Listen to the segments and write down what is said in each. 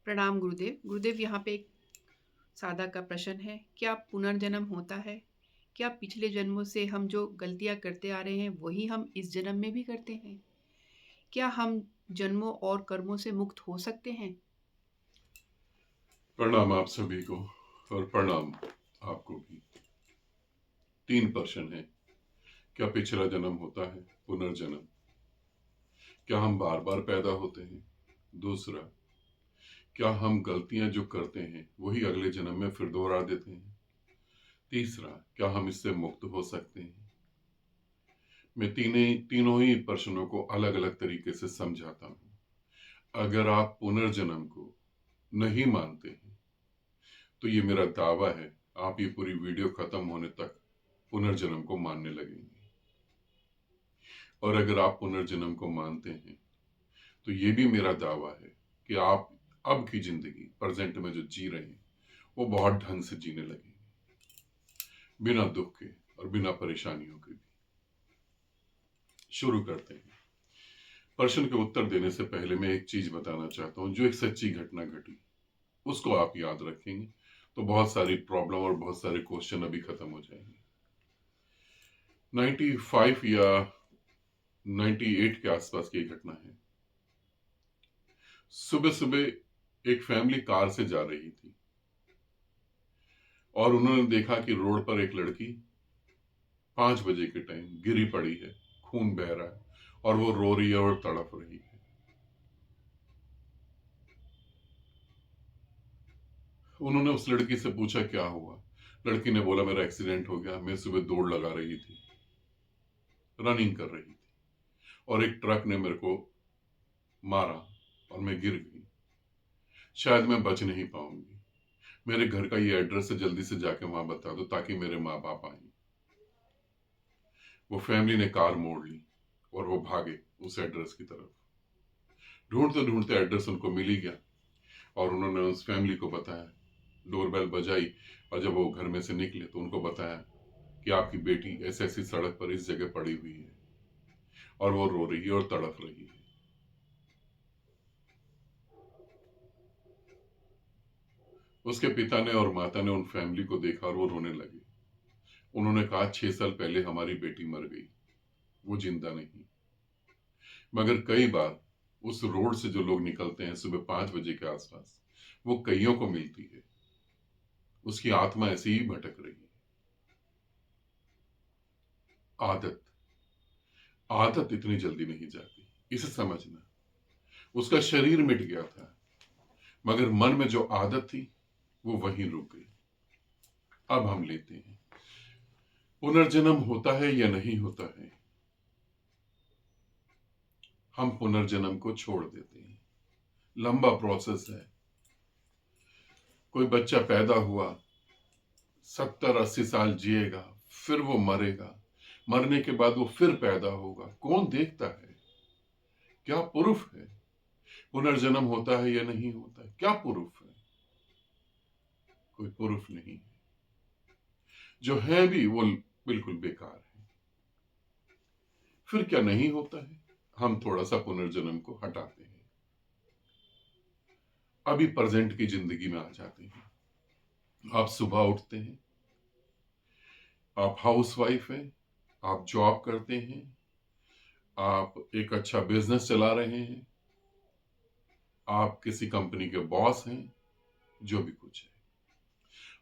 प्रणाम गुरुदेव। गुरुदेव, यहाँ पे एक सादा का प्रश्न है, क्या पुनर्जन्म होता है? क्या पिछले जन्मों से हम जो गलतियाँ करते आ रहे हैं, वही हम इस जन्म में भी करते हैं? क्या हम जन्मों और कर्मों से मुक्त हो सकते हैं? प्रणाम आप सभी को। और प्रणाम आपको भी। तीन प्रश्न है। क्या पिछला जन्म होता है? पुनर्जन्म। क्या हम बार बार पैदा होते हैं? दूसरा, क्या हम गलतियां जो करते हैं वही अगले जन्म में फिर दोहरा देते हैं? तीसरा, क्या हम इससे मुक्त हो सकते हैं? मैं तीनों ही प्रश्नों को अलग अलग तरीके से समझाता हूं। अगर आप पुनर्जन्म को नहीं मानते हैं तो ये मेरा दावा है, आप ये पूरी वीडियो खत्म होने तक पुनर्जन्म को मानने लगेंगे। और अगर आप पुनर्जन्म को मानते हैं तो ये भी मेरा दावा है कि आप अब की जिंदगी प्रेजेंट में जो जी रहे हैं वो बहुत ढंग से जीने लगेंगे, बिना दुख के और बिना परेशानियों के भी। शुरू करते हैं। प्रश्न के उत्तर देने से पहले मैं एक चीज बताना चाहता हूं, जो एक सच्ची घटना घटी उसको आप याद रखेंगे तो बहुत सारी प्रॉब्लम और बहुत सारे क्वेश्चन अभी खत्म हो जाएंगे। 95 या 98 के आसपास की घटना है। सुबह सुबह एक फैमिली कार से जा रही थी और उन्होंने देखा कि रोड पर एक लड़की 5 बजे के टाइम गिरी पड़ी है, खून बह रहा है और वो रो रही है और तड़प रही है। उन्होंने उस लड़की से पूछा क्या हुआ। लड़की ने बोला मेरा एक्सीडेंट हो गया, मैं सुबह दौड़ लगा रही थी, रनिंग कर रही थी और एक ट्रक ने मेरे को मारा और मैं गिर गई। शायद मैं बच नहीं पाऊंगी। मेरे घर का ये एड्रेस है, जल्दी से जाके वहां बता दो ताकि मेरे माँ बाप आए। वो फैमिली ने कार मोड़ ली और वो भागे उस एड्रेस की तरफ। ढूंढते ढूंढते एड्रेस उनको मिल ही गया और उन्होंने उस फैमिली को बताया। डोरबेल बजाई और जब वो घर में से निकले तो उनको बताया कि आपकी बेटी ऐसी ऐसी सड़क पर इस जगह पड़ी हुई है और वो रो रही है और तड़प रही है। उसके पिता ने और माता ने उन फैमिली को देखा और वो रोने लगे। उन्होंने कहा 6 साल पहले हमारी बेटी मर गई, वो जिंदा नहीं। मगर कई बार उस रोड से जो लोग निकलते हैं सुबह 5 बजे के आसपास, वो कईयों को मिलती है। उसकी आत्मा ऐसे ही भटक रही है। आदत, आदत इतनी जल्दी नहीं जाती, इसे समझना। उसका शरीर मिट गया था मगर मन में जो आदत थी वो वहीं रुक गई। अब हम लेते हैं, पुनर्जन्म होता है या नहीं होता है। हम पुनर्जन्म को छोड़ देते हैं। लंबा प्रोसेस है। कोई बच्चा पैदा हुआ, 70-80 साल जिएगा, फिर वो मरेगा, मरने के बाद वो फिर पैदा होगा। कौन देखता है? क्या प्रूफ है पुनर्जन्म होता है या नहीं होता है? क्या प्रूफ है? कोई प्रूफ नहीं है। जो है भी वो बिल्कुल बेकार है। फिर क्या नहीं होता है? हम थोड़ा सा पुनर्जन्म को हटाते हैं, अभी प्रेजेंट की जिंदगी में आ जाते हैं। आप सुबह उठते हैं, आप हाउसवाइफ हैं, आप जॉब करते हैं, आप एक अच्छा बिजनेस चला रहे हैं, आप किसी कंपनी के बॉस हैं, जो भी कुछ है।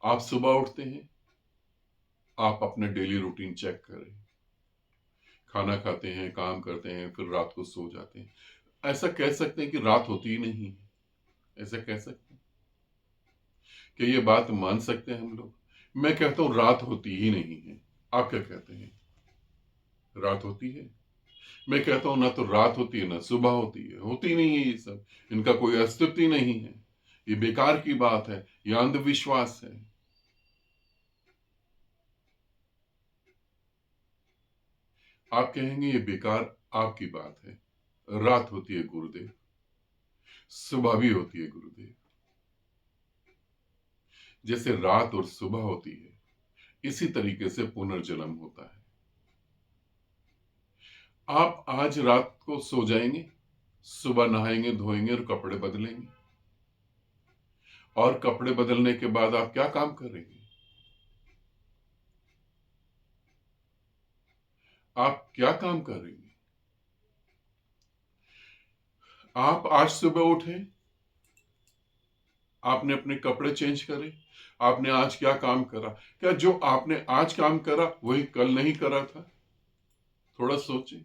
आप सुबह उठते हैं, आप अपने डेली रूटीन चेक करें। खाना खाते हैं, काम करते हैं, फिर रात को सो जाते हैं। ऐसा कह सकते हैं कि रात होती ही नहीं है? ऐसा कह सकते हैं कि ये बात मान सकते हैं हम लोग? मैं कहता हूं रात होती ही नहीं है। आप क्या कहते हैं? रात होती है? मैं कहता हूं ना तो रात होती है ना सुबह होती है। होती नहीं है ये सब। इनका कोई अस्तित्व ही नहीं है। ये बेकार की बात है, ये अंधविश्वास है। आप कहेंगे ये बेकार आपकी बात है। रात होती है गुरुदेव, सुबह भी होती है गुरुदेव। जैसे रात और सुबह होती है, इसी तरीके से पुनर्जन्म होता है। आप आज रात को सो जाएंगे, सुबह नहाएंगे धोएंगे और कपड़े बदलेंगे। और कपड़े बदलने के बाद आप क्या काम करेंगे? आप क्या काम करेंगे? आप आज सुबह उठे, आपने अपने कपड़े चेंज करे, आपने आज क्या काम करा? क्या जो आपने आज काम करा वही कल नहीं करा था? थोड़ा सोचें।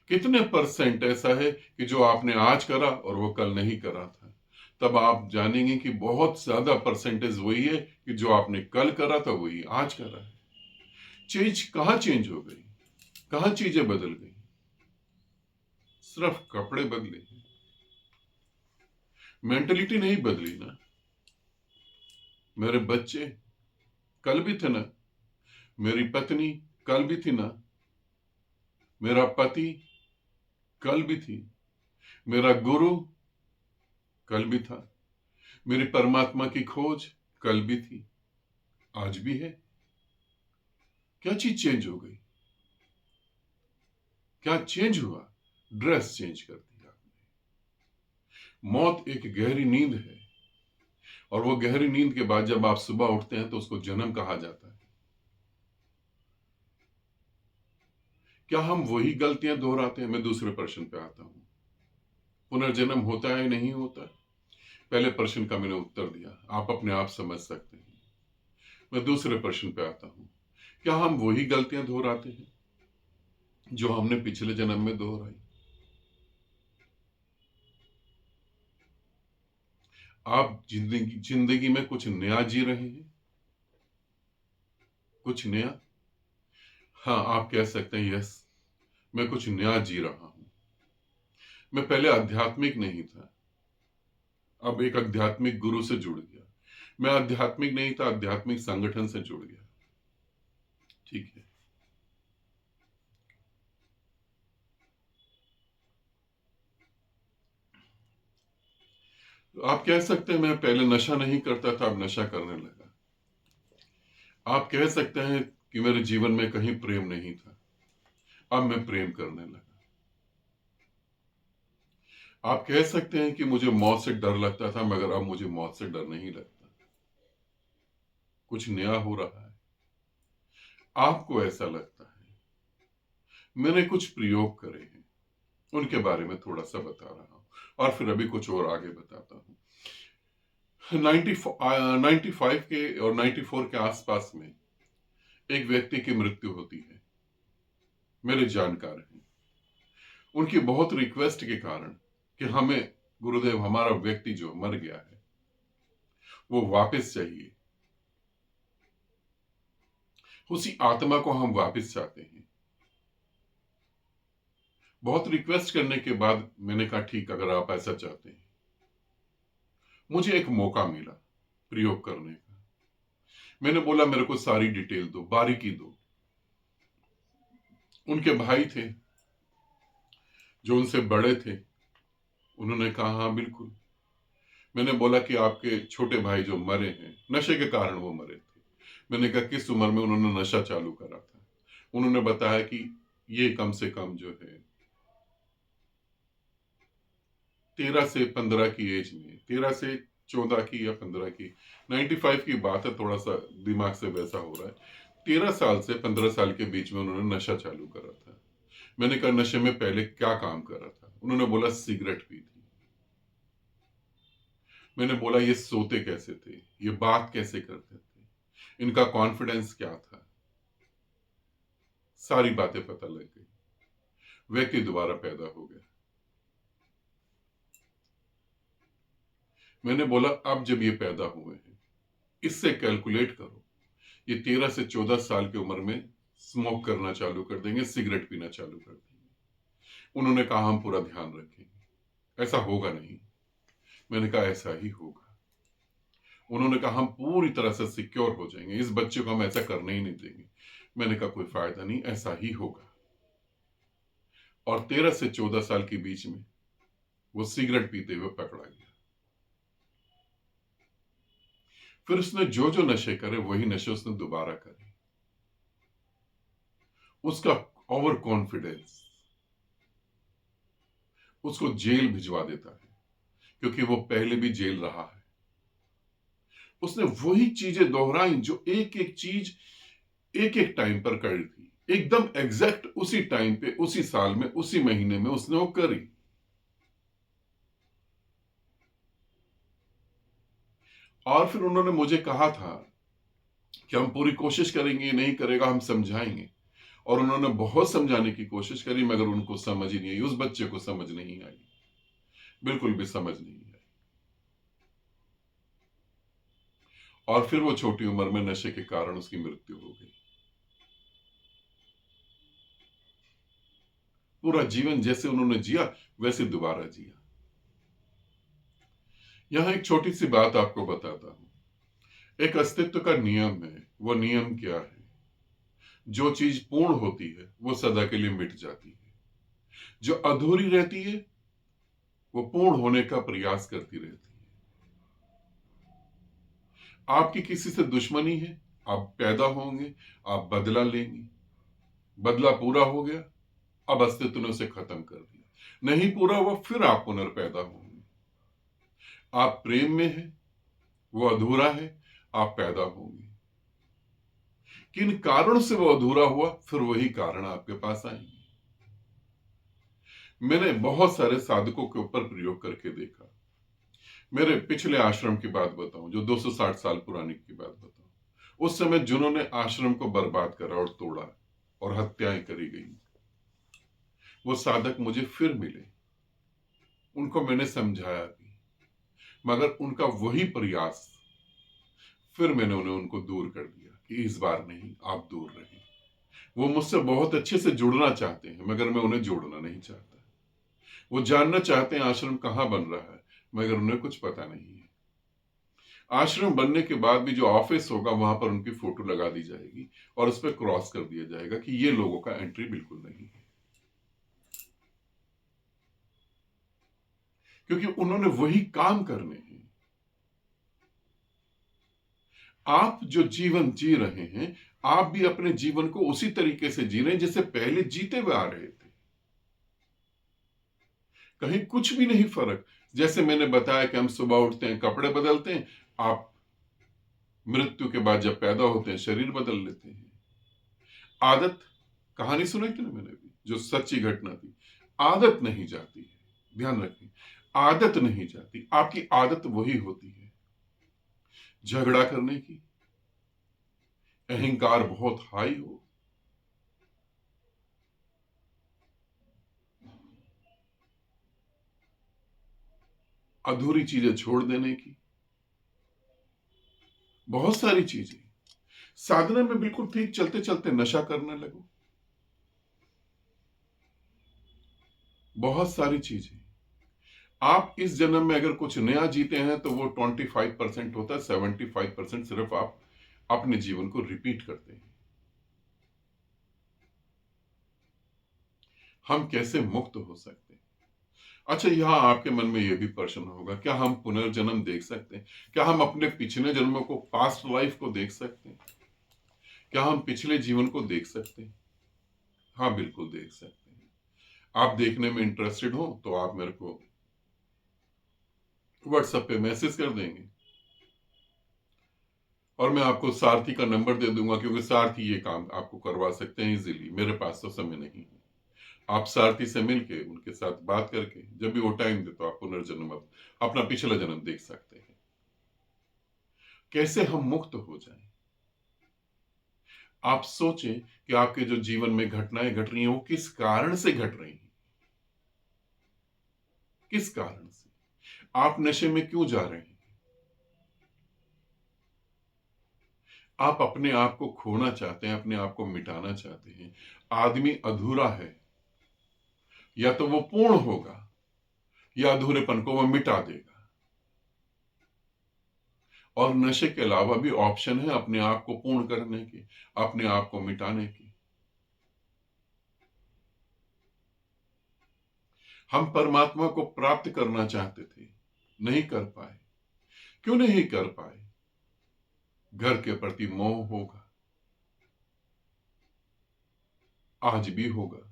कितने परसेंट ऐसा है कि जो आपने आज करा और वो कल नहीं करा था? तब आप जानेंगे कि बहुत ज्यादा परसेंटेज वही है कि जो आपने कल करा था वही आज करा है। चीज कहां चेंज हो गई? कहां चीजें बदल गई? सिर्फ कपड़े बदले, मेंटलिटी नहीं बदली ना। मेरे बच्चे कल भी थे ना, मेरी पत्नी कल भी थी ना, मेरा पति कल भी थी, मेरा गुरु कल भी था, मेरी परमात्मा की खोज कल भी थी, आज भी है। क्या चीज चेंज हो गई? क्या चेंज हुआ? ड्रेस चेंज कर दी आपने। मौत एक गहरी नींद है, और वो गहरी नींद के बाद जब आप सुबह उठते हैं तो उसको जन्म कहा जाता है। क्या हम वही गलतियां दोहराते हैं? मैं दूसरे प्रश्न पे आता हूं। पुनर्जन्म होता है नहीं होता? पहले प्रश्न का मैंने उत्तर दिया, आप अपने आप समझ सकते हैं। मैं दूसरे प्रश्न पे आता हूं। क्या हम वही गलतियां दोहराते हैं जो हमने पिछले जन्म में दोहराई? आप जिंदगी जिंदगी में कुछ नया जी रहे हैं? कुछ नया? हाँ, आप कह सकते हैं यस, मैं कुछ नया जी रहा हूं। मैं पहले आध्यात्मिक नहीं था, अब एक आध्यात्मिक गुरु से जुड़ गया। मैं आध्यात्मिक नहीं था, आध्यात्मिक संगठन से जुड़ गया। ठीक है। आप कह सकते हैं मैं पहले नशा नहीं करता था, अब नशा करने लगा। आप कह सकते हैं कि मेरे जीवन में कहीं प्रेम नहीं था, अब मैं प्रेम करने लगा। आप कह सकते हैं कि मुझे मौत से डर लगता था, मगर अब मुझे मौत से डर नहीं लगता। कुछ नया हो रहा है। आपको ऐसा लगता है। मैंने कुछ प्रयोग करे हैं, उनके बारे में थोड़ा सा बता रहा हूं, और फिर अभी कुछ और आगे बताता हूं। 95 के और 94 के आसपास में एक व्यक्ति की मृत्यु होती है, मेरे जानकार हैं। उनकी बहुत रिक्वेस्ट के कारण कि हमें गुरुदेव, हमारा व्यक्ति जो मर गया है वो वापस चाहिए, उसी आत्मा को हम वापस चाहते हैं। बहुत रिक्वेस्ट करने के बाद मैंने कहा ठीक, अगर आप ऐसा चाहते हैं। मुझे एक मौका मिला प्रयोग करने का। मैंने बोला मेरे को सारी डिटेल दो, बारीकी दो। उनके भाई थे जो उनसे बड़े थे, उन्होंने कहा हाँ बिल्कुल। मैंने बोला कि आपके छोटे भाई जो मरे हैं, नशे के कारण वो मरे थे। मैंने कहा किस उम्र में उन्होंने नशा चालू करा था? उन्होंने बताया कि ये कम से कम जो है 13 से 15 की एज में, 13 से 14 की या 15 की, 95 की बात है, थोड़ा सा दिमाग से वैसा हो रहा है। 13 साल से 15 साल के बीच में उन्होंने नशा चालू करा था। मैंने कहा नशे में पहले क्या काम करा था? उन्होंने बोला सिगरेट पी थी। मैंने बोला ये सोते कैसे थे, ये बात कैसे करते थे, इनका कॉन्फिडेंस क्या था? सारी बातें पता लग गई। व्यक्ति दोबारा पैदा हो गया। मैंने बोला अब जब ये पैदा हुए हैं, इससे कैलकुलेट करो, ये 13 से 14 साल की उम्र में स्मोक करना चालू कर देंगे, सिगरेट पीना चालू कर देंगे। उन्होंने कहा हम पूरा ध्यान रखेंगे। ऐसा होगा नहीं। मैंने कहा ऐसा ही होगा। उन्होंने कहा हम पूरी तरह से सिक्योर हो जाएंगे, इस बच्चे को हम ऐसा करने ही नहीं देंगे। मैंने कहा कोई फायदा नहीं, ऐसा ही होगा। और 13 से 14 साल के बीच में वो सिगरेट पीते हुए पकड़ा गया। फिर उसने जो जो नशे करे वही नशे उसने दोबारा करे। उसका ओवर कॉन्फिडेंस उसको जेल भिजवा देता है, क्योंकि वो पहले भी जेल रहा है। उसने वही चीजें दोहराई जो एक एक चीज एक एक टाइम पर करी थी, एकदम एग्जैक्ट उसी टाइम पे, उसी साल में, उसी महीने में उसने वो करी। और फिर उन्होंने मुझे कहा था कि हम पूरी कोशिश करेंगे, ये नहीं करेगा हम समझाएंगे। और उन्होंने बहुत समझाने की कोशिश करी, मगर उनको समझ ही नहीं आई, उस बच्चे को समझ नहीं आई, बिल्कुल भी समझ नहीं आई। और फिर वो छोटी उम्र में नशे के कारण उसकी मृत्यु हो गई। पूरा जीवन जैसे उन्होंने जिया वैसे दोबारा जिया। यहां एक छोटी सी बात आपको बताता हूं। एक अस्तित्व का नियम है। वो नियम क्या है? जो चीज पूर्ण होती है वो सदा के लिए मिट जाती है, जो अधूरी रहती है वो पूर्ण होने का प्रयास करती रहती है। आपकी किसी से दुश्मनी है, आप पैदा होंगे, आप बदला लेंगे, बदला पूरा हो गया, अब अस्तित्व ने उसे खत्म कर दिया। नहीं पूरा हुआ, फिर आप पुनर्पैदा होंगे। आप प्रेम में हैं, वो अधूरा है, आप पैदा होंगे। किन कारण से वो अधूरा हुआ, फिर वही कारण आपके पास आएंगे। मैंने बहुत सारे साधकों के ऊपर प्रयोग करके देखा। मेरे पिछले आश्रम की बात बताऊं, जो 260 साल पुरानी की बात बताऊं, उस समय जिन्होंने आश्रम को बर्बाद करा और तोड़ा और हत्याएं करी गई, वो साधक मुझे फिर मिले। उनको मैंने समझाया भी, मगर उनका वही प्रयास, फिर मैंने उन्हें उनको दूर कर दिया कि इस बार नहीं, आप दूर रहें। वो मुझसे बहुत अच्छे से जुड़ना चाहते हैं, मगर मैं उन्हें जोड़ना नहीं चाहता। वो जानना चाहते हैं आश्रम कहां बन रहा है, मगर उन्हें कुछ पता नहीं है। आश्रम बनने के बाद भी जो ऑफिस होगा वहां पर उनकी फोटो लगा दी जाएगी और उस पर क्रॉस कर दिया जाएगा कि ये लोगों का एंट्री बिल्कुल नहीं है, क्योंकि उन्होंने वही काम करने हैं। आप जो जीवन जी रहे हैं, आप भी अपने जीवन को उसी तरीके से जी रहे हैं जैसे पहले जीते हुए आ रहे थे। कहीं कुछ भी नहीं फर्क। जैसे मैंने बताया कि हम सुबह उठते हैं, कपड़े बदलते हैं, आप मृत्यु के बाद जब पैदा होते हैं शरीर बदल लेते हैं। आदत, कहानी सुनाई थी ना मैंने भी, जो सच्ची घटना थी। आदत नहीं जाती है, ध्यान रखें, आदत नहीं जाती। आपकी आदत वही होती है, झगड़ा करने की, अहंकार बहुत हाई हो, अधूरी चीजें छोड़ देने की, बहुत सारी चीजें। साधना में बिल्कुल ठीक चलते चलते नशा करने लगो, बहुत सारी चीजें। आप इस जन्म में अगर कुछ नया जीते हैं तो वो 25% होता है, 75% सिर्फ आप अपने जीवन को रिपीट करते हैं। हम कैसे मुक्त हो सकते हैं? अच्छा, यहां आपके मन में यह भी प्रश्न होगा, क्या हम पुनर्जन्म देख सकते हैं? क्या हम अपने पिछले जन्मों को, पास्ट लाइफ को देख सकते हैं? क्या हम पिछले जीवन को देख सकते हैं? हाँ, बिल्कुल देख सकते हैं। आप देखने में इंटरेस्टेड हो तो आप मेरे को व्हाट्सएप पे मैसेज कर देंगे और मैं आपको सारथी का नंबर दे दूंगा, क्योंकि सारथी ये काम आपको करवा सकते हैं इजीली। मेरे पास तो समय नहीं है। आप सारथी से मिलके, उनके साथ बात करके, जब भी वो टाइम दे तो आप पुनर्जन्म, अपना पिछला जन्म देख सकते हैं। कैसे हम मुक्त हो जाएं? आप सोचें कि आपके जो जीवन में घटनाएं घट रही हैं वो किस कारण से घट रही हैं। किस कारण से? आप नशे में क्यों जा रहे हैं? आप अपने आप को खोना चाहते हैं, अपने आप को मिटाना चाहते हैं। आदमी अधूरा है, या तो वो पूर्ण होगा या अधूरेपन को वो मिटा देगा। और नशे के अलावा भी ऑप्शन है अपने आप को पूर्ण करने के, अपने आप को मिटाने के। हम परमात्मा को प्राप्त करना चाहते थे, नहीं कर पाए। क्यों नहीं कर पाए? घर के प्रति मोह होगा, आज भी होगा।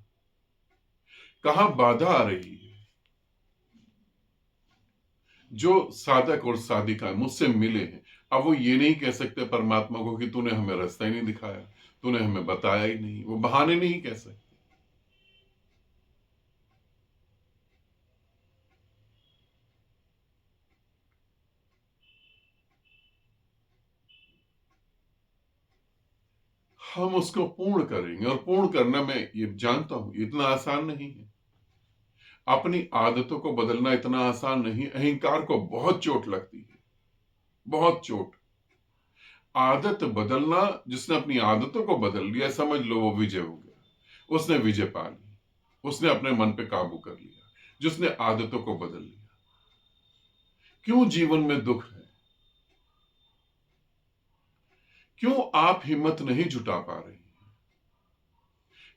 कहां बाधा आ रही है? जो साधक और साधिका मुझसे मिले हैं, अब वो ये नहीं कह सकते परमात्मा को कि तूने हमें रास्ता ही नहीं दिखाया, तूने हमें बताया ही नहीं। वो बहाने नहीं कह सकते। हम उसको पूर्ण करेंगे, और पूर्ण करना मैं ये जानता हूं इतना आसान नहीं है। अपनी आदतों को बदलना इतना आसान नहीं। अहंकार को बहुत चोट लगती है, बहुत चोट। आदत बदलना, जिसने अपनी आदतों को बदल लिया, समझ लो वो विजय हो गया। उसने विजय पा ली, उसने अपने मन पे काबू कर लिया, जिसने आदतों को बदल लिया। क्यों जीवन में दुख है? क्यों आप हिम्मत नहीं जुटा पा रहे हैं?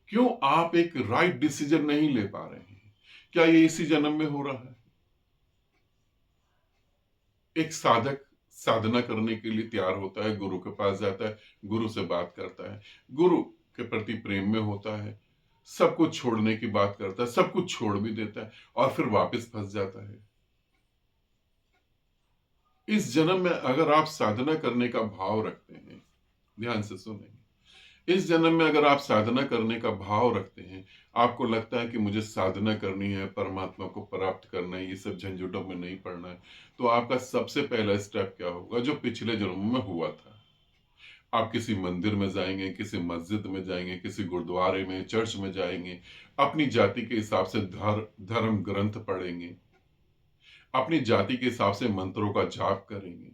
क्यों आप एक राइट डिसीजन नहीं ले पा रहे हैं? क्या ये इसी जन्म में हो रहा है? एक साधक साधना करने के लिए तैयार होता है, गुरु के पास जाता है, गुरु से बात करता है, गुरु के प्रति प्रेम में होता है, सब कुछ छोड़ने की बात करता है, सब कुछ छोड़ भी देता है, और फिर वापस फंस जाता है। इस जन्म में अगर आप साधना करने का भाव रखते हैं, ध्यान से सुनेंगे, इस जन्म में अगर आप साधना करने का भाव रखते हैं, आपको लगता है कि मुझे साधना करनी है, परमात्मा को प्राप्त करना है, ये सब झंझटों में नहीं पड़ना है, तो आपका सबसे पहला स्टेप क्या होगा? जो पिछले जन्म में हुआ था। आप किसी मंदिर में जाएंगे, किसी मस्जिद में जाएंगे, किसी गुरुद्वारे में, चर्च में जाएंगे, अपनी जाति के हिसाब से धर्म ग्रंथ पढ़ेंगे, अपनी जाति के हिसाब से मंत्रों का जाप करेंगे,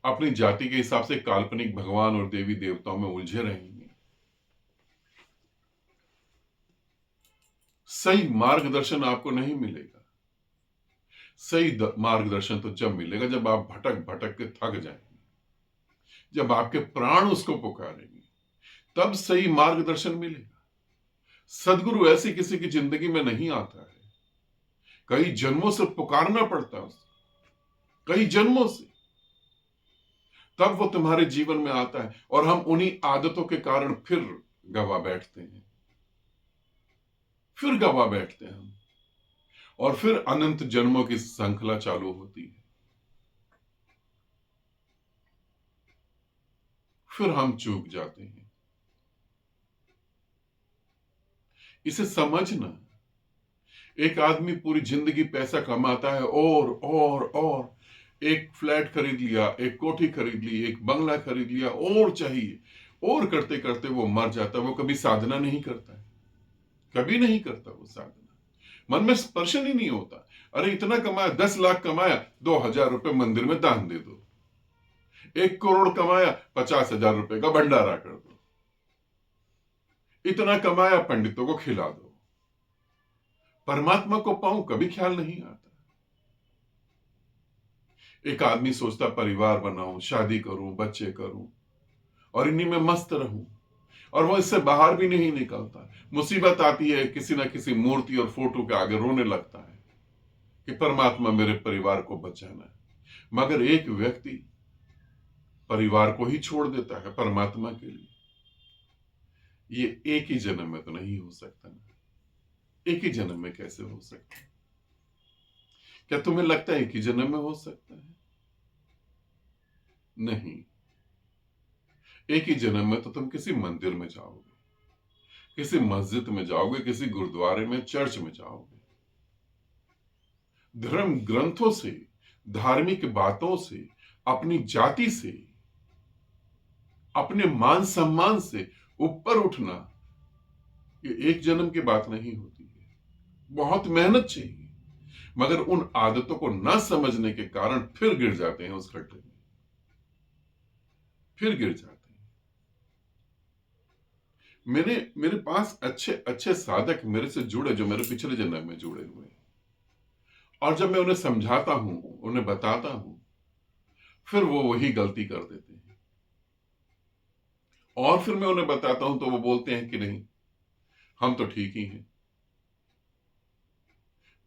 अपनी जाति के हिसाब से काल्पनिक भगवान और देवी देवताओं में उलझे रहेंगे। सही मार्गदर्शन आपको नहीं मिलेगा। सही मार्गदर्शन तो जब मिलेगा जब आप भटक भटक के थक जाएंगे, जब आपके प्राण उसको पुकारेंगे, तब सही मार्गदर्शन मिलेगा। सदगुरु ऐसी किसी की जिंदगी में नहीं आता है, कई जन्मों से पुकारना पड़ता है उसको, कई जन्मों से, तब वो तुम्हारे जीवन में आता है। और हम उन्हीं आदतों के कारण फिर गवा बैठते हैं, फिर गवा बैठते हैं हम, और फिर अनंत जन्मों की श्रृंखला चालू होती है। फिर हम चूक जाते हैं। इसे समझना, एक आदमी पूरी जिंदगी पैसा कमाता है, और एक फ्लैट खरीद लिया, एक कोठी खरीद ली, एक बंगला खरीद लिया, और चाहिए, और करते करते वो मर जाता है। वो कभी साधना नहीं करता है, कभी नहीं करता वो साधना। मन में स्पर्शन ही नहीं होता। अरे इतना कमाया, 10 लाख कमाया, 2,000 रुपए मंदिर में दान दे दो। 1 करोड़ कमाया, 50,000 रुपए का भंडारा कर दो। इतना कमाया, पंडितों को खिला दो। परमात्मा को पाऊं, कभी ख्याल नहीं आता। एक आदमी सोचता परिवार बनाऊं, शादी करूं, बच्चे करूं, और इन्हीं में मस्त रहूं, और वो इससे बाहर भी नहीं निकलता। मुसीबत आती है, किसी ना किसी मूर्ति और फोटो के आगे रोने लगता है कि परमात्मा मेरे परिवार को बचाना है। मगर एक व्यक्ति परिवार को ही छोड़ देता है परमात्मा के लिए, ये एक ही जन्म में तो नहीं हो सकता ना। एक ही जन्म में कैसे हो सकता है? क्या तुम्हें लगता है एक ही जन्म में हो सकता है? नहीं। एक ही जन्म में तो तुम किसी मंदिर में जाओगे, किसी मस्जिद में जाओगे, किसी गुरुद्वारे में, चर्च में जाओगे। धर्म ग्रंथों से, धार्मिक बातों से, अपनी जाति से, अपने मान सम्मान से ऊपर उठना, ये एक जन्म की बात नहीं होती है। बहुत मेहनत चाहिए। मगर उन आदतों को ना समझने के कारण फिर गिर जाते हैं उस गड्ढे में, फिर गिर जाते हैं। मेरे पास अच्छे अच्छे साधक मेरे से जुड़े, जो मेरे पिछले जन्म में जुड़े हुए हैं, और जब मैं उन्हें समझाता हूं, उन्हें बताता हूं, फिर वो वही गलती कर देते हैं। और फिर मैं उन्हें बताता हूं तो वो बोलते हैं कि नहीं, हम तो ठीक ही हैं,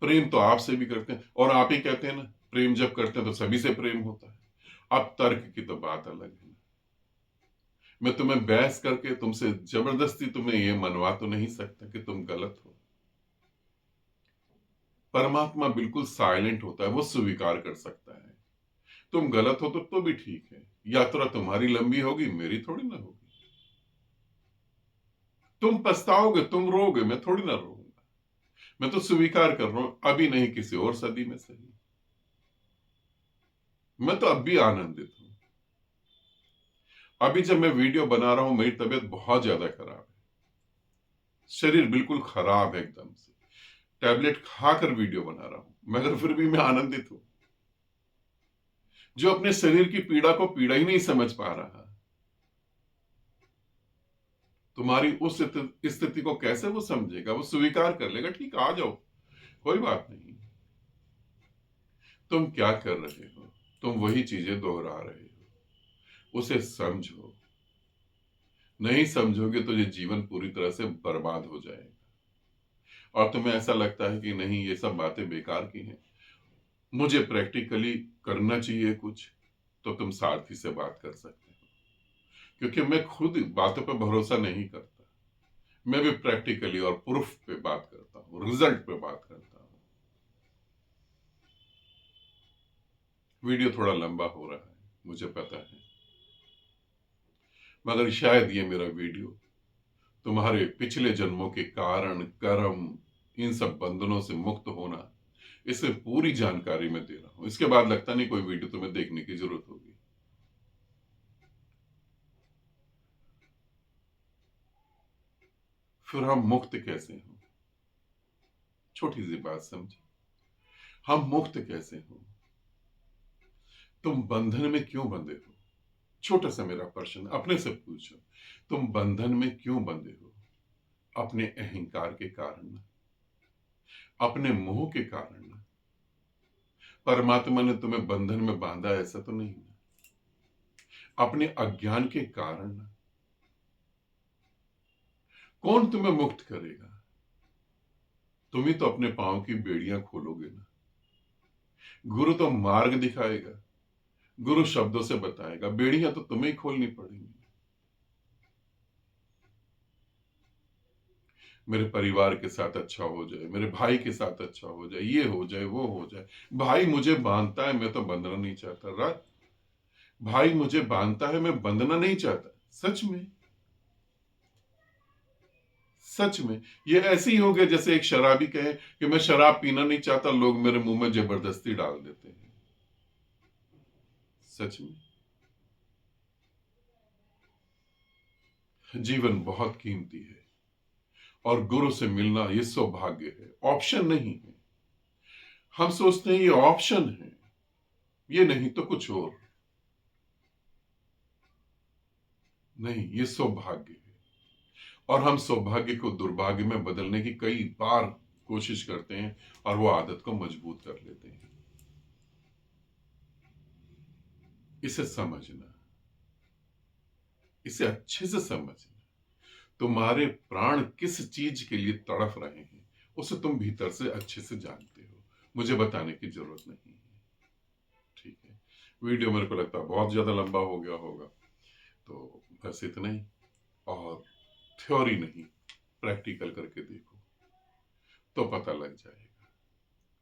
प्रेम तो आपसे भी करते हैं, और आप ही कहते हैं ना, प्रेम जब करते हैं तो सभी से प्रेम होता है। अब तर्क की तो बात अलग है। मैं तुम्हें बहस करके, तुमसे जबरदस्ती तुम्हें यह मनवा तो नहीं सकता कि तुम गलत हो। परमात्मा बिल्कुल साइलेंट होता है, वो स्वीकार कर सकता है। तुम गलत हो तो भी ठीक है, यात्रा तुम्हारी लंबी होगी, मेरी थोड़ी ना होगी। तुम पछताओगे, तुम रोओगे, मैं थोड़ी ना रोऊंगा। मैं तो स्वीकार कर रहा हूं, अभी नहीं किसी और सदी में सही। मैं तो अब भी आनंदित हूं। अभी जब मैं वीडियो बना रहा हूं, मेरी तबीयत बहुत ज्यादा खराब है, शरीर बिल्कुल खराब है एकदम से। टैबलेट खाकर वीडियो बना रहा हूं, मगर फिर भी मैं आनंदित हूं। जो अपने शरीर की पीड़ा को पीड़ा ही नहीं समझ पा रहा, तुम्हारी उस स्थिति को कैसे वो समझेगा? वो स्वीकार कर लेगा, ठीक आ जाओ, कोई बात नहीं। तुम क्या कर रहे हो? तुम वही चीजें दोहरा रहे हो। उसे समझो। नहीं समझोगे तो ये जीवन पूरी तरह से बर्बाद हो जाएगा। और तुम्हें ऐसा लगता है कि नहीं, ये सब बातें बेकार की हैं, मुझे प्रैक्टिकली करना चाहिए कुछ, तो तुम सारथी से बात कर सकते हो। क्योंकि मैं खुद बातों पर भरोसा नहीं करता, मैं भी प्रैक्टिकली और प्रूफ पे बात करता हूँ, रिजल्ट पे बात करता हूँ। वीडियो थोड़ा लंबा हो रहा है, मुझे पता है, मगर शायद ये मेरा वीडियो तुम्हारे पिछले जन्मों के कारण, कर्म, इन सब बंधनों से मुक्त होना, इससे पूरी जानकारी मैं दे रहा हूं। इसके बाद लगता नहीं कोई वीडियो तुम्हें देखने की जरूरत होगी। फिर हम मुक्त कैसे हों? छोटी सी बात समझो, हम मुक्त कैसे हों? तुम बंधन में क्यों बंधे हो? छोटा सा मेरा प्रश्न अपने से पूछो, तुम बंधन में क्यों बंधे हो? अपने अहंकार के कारण, अपने मोह के कारण। परमात्मा ने तुम्हें बंधन में बांधा ऐसा तो नहीं, अपने अज्ञान के कारण। कौन तुम्हें मुक्त करेगा? तुम ही तो अपने पांव की बेड़ियां खोलोगे ना। गुरु तो मार्ग दिखाएगा, गुरु शब्दों से बताएगा, बेड़ियां तो तुम्हें ही खोलनी पड़ेंगी। मेरे परिवार के साथ अच्छा हो जाए, मेरे भाई के साथ अच्छा हो जाए, ये हो जाए, वो हो जाए। भाई मुझे बांधता है, मैं तो बंधना नहीं चाहता। रात भाई मुझे बांधता है, मैं बंधना नहीं चाहता। सच में, सच में ये ऐसे ही हो गया जैसे एक शराबी कहे कि मैं शराब पीना नहीं चाहता, लोग मेरे मुंह में जबरदस्ती डाल देते हैं। सच में जीवन बहुत कीमती है, और गुरु से मिलना ये सौभाग्य है, ऑप्शन नहीं है। हम सोचते हैं ये ऑप्शन है, ये नहीं तो कुछ और नहीं, ये सौभाग्य है। और हम सौभाग्य को दुर्भाग्य में बदलने की कई बार कोशिश करते हैं, और वो आदत को मजबूत कर लेते हैं। इसे समझना, इसे अच्छे से समझना। तुम्हारे प्राण किस चीज के लिए तड़फ रहे हैं, उसे तुम भीतर से अच्छे से जानते हो, मुझे बताने की जरूरत नहीं है। ठीक है, वीडियो मेरे को लगता है बहुत ज्यादा लंबा हो गया होगा, तो बस इतना ही। और थ्योरी नहीं, प्रैक्टिकल करके देखो तो पता लग जाएगा।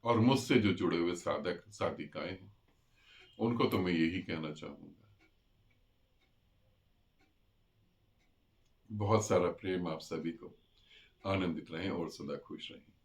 और मुझसे जो जुड़े हुए साधक साधिकाएं हैं, उनको तो मैं यही कहना चाहूंगा, बहुत सारा प्रेम आप सभी को। आनंदित रहें और सदा खुश रहें।